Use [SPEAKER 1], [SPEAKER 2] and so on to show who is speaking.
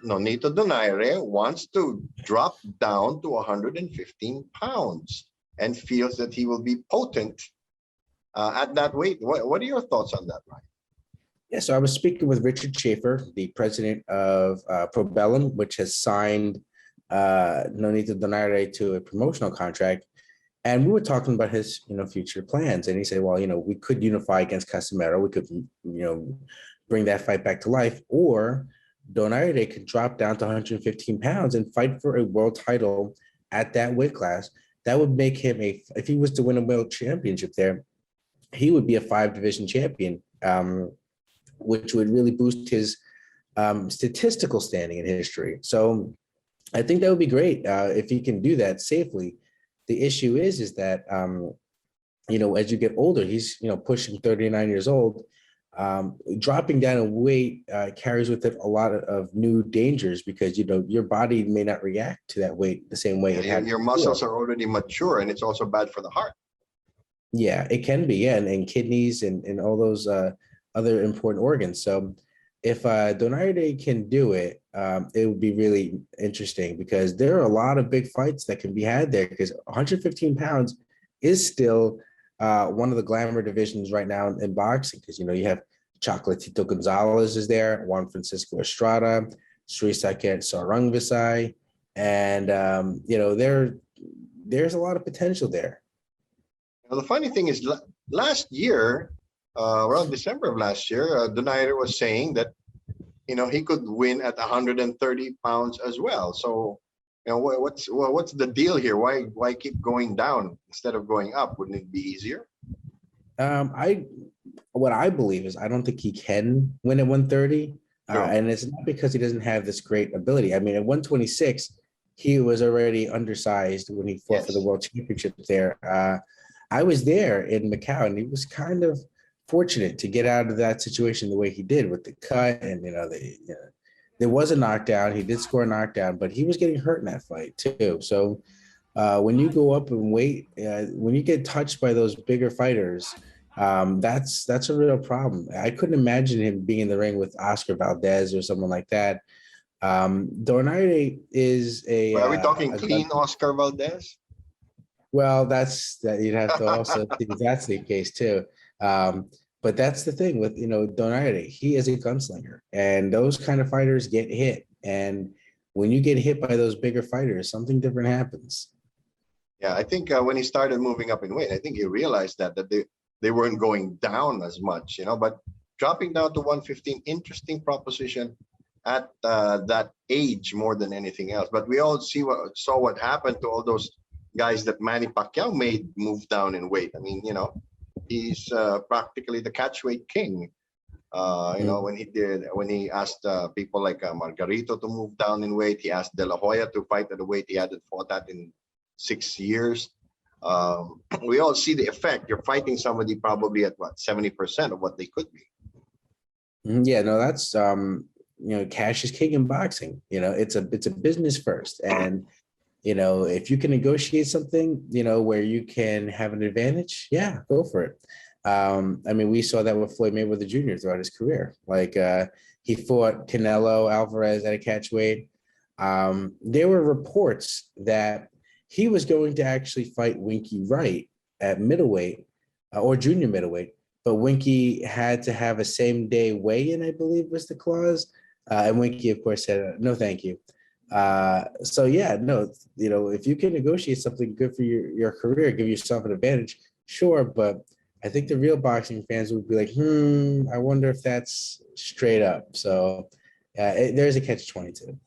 [SPEAKER 1] Nonito Donaire wants to drop down to 115 pounds and feels that he will be potent at that weight. What are your thoughts on that, Ryan?
[SPEAKER 2] Yeah, so I was speaking with Richard Schaefer, the president of Probellum, which has signed Nonito Donaire to a promotional contract. And we were talking about his, future plans. And he said, well, we could unify against Casimero. We could, bring that fight back to life. Or Donaire could drop down to 115 pounds and fight for a world title at that weight class. That would make him if he was to win a world championship there, he would be a 5-division champion, which would really boost his statistical standing in history. So I think that would be great if he can do that safely. The issue is that, as you get older, he's, pushing 39 years old, dropping down in weight carries with it a lot of new dangers because, your body may not react to that weight the same way it had.
[SPEAKER 1] Your muscles are already mature, and it's also bad for the heart.
[SPEAKER 2] Yeah, it can be. Yeah. And kidneys and all those other important organs. So if Donaire can do it, it would be really interesting because there are a lot of big fights that can be had there because 115 pounds is still one of the glamour divisions right now in boxing because, you have Chocolatito Gonzalez is there, Juan Francisco Estrada, Sri Saket Sarangvisai, and, there's a lot of potential there.
[SPEAKER 1] Now, the funny thing is last year, around December of last year, Donaire was saying that, he could win at 130 pounds as well. So, what's the deal here? Why keep going down instead of going up? Wouldn't it be easier?
[SPEAKER 2] What I believe is I don't think he can win at 130.
[SPEAKER 1] Sure.
[SPEAKER 2] And it's not because he doesn't have this great ability. I mean, at 126, he was already undersized when he fought for the world championship there. I was there in Macau, and he was kind of fortunate to get out of that situation the way he did with the cut. And, there was a knockdown. He did score a knockdown, but he was getting hurt in that fight too. So when you go up in weight, when you get touched by those bigger fighters, that's a real problem. I couldn't imagine him being in the ring with Oscar Valdez or someone like that. Donaire is a.
[SPEAKER 1] Are we talking clean Oscar Valdez?
[SPEAKER 2] Well, you'd have to also think that's the case too. But that's the thing with, Donaire. He is a gunslinger, and those kind of fighters get hit. And when you get hit by those bigger fighters, something different happens.
[SPEAKER 1] Yeah, I think when he started moving up in weight, I think he realized that they weren't going down as much, but dropping down to 115, interesting proposition at that age more than anything else. But we all saw what happened to all those guys that Manny Pacquiao made move down in weight. I mean, he's practically the catchweight king. When he asked people like Margarito to move down in weight, he asked De La Hoya to fight at a weight he hadn't fought at in 6 years. We all see the effect. You're fighting somebody probably at 70% of what they could be.
[SPEAKER 2] Yeah, no, that's cash is king in boxing. It's a business first, and if you can negotiate something, where you can have an advantage, yeah, go for it. I mean, we saw that with Floyd Mayweather Jr. throughout his career. Like he fought Canelo Alvarez at a catchweight. There were reports that he was going to actually fight Winky Wright at middleweight or junior middleweight, but Winky had to have a same day weigh-in, I believe was the clause. And Winky, of course, said, no, thank you. So yeah, no, if you can negotiate something good for your career, give yourself an advantage, sure. But I think the real boxing fans would be like, I wonder if that's straight up. So there's a catch-22.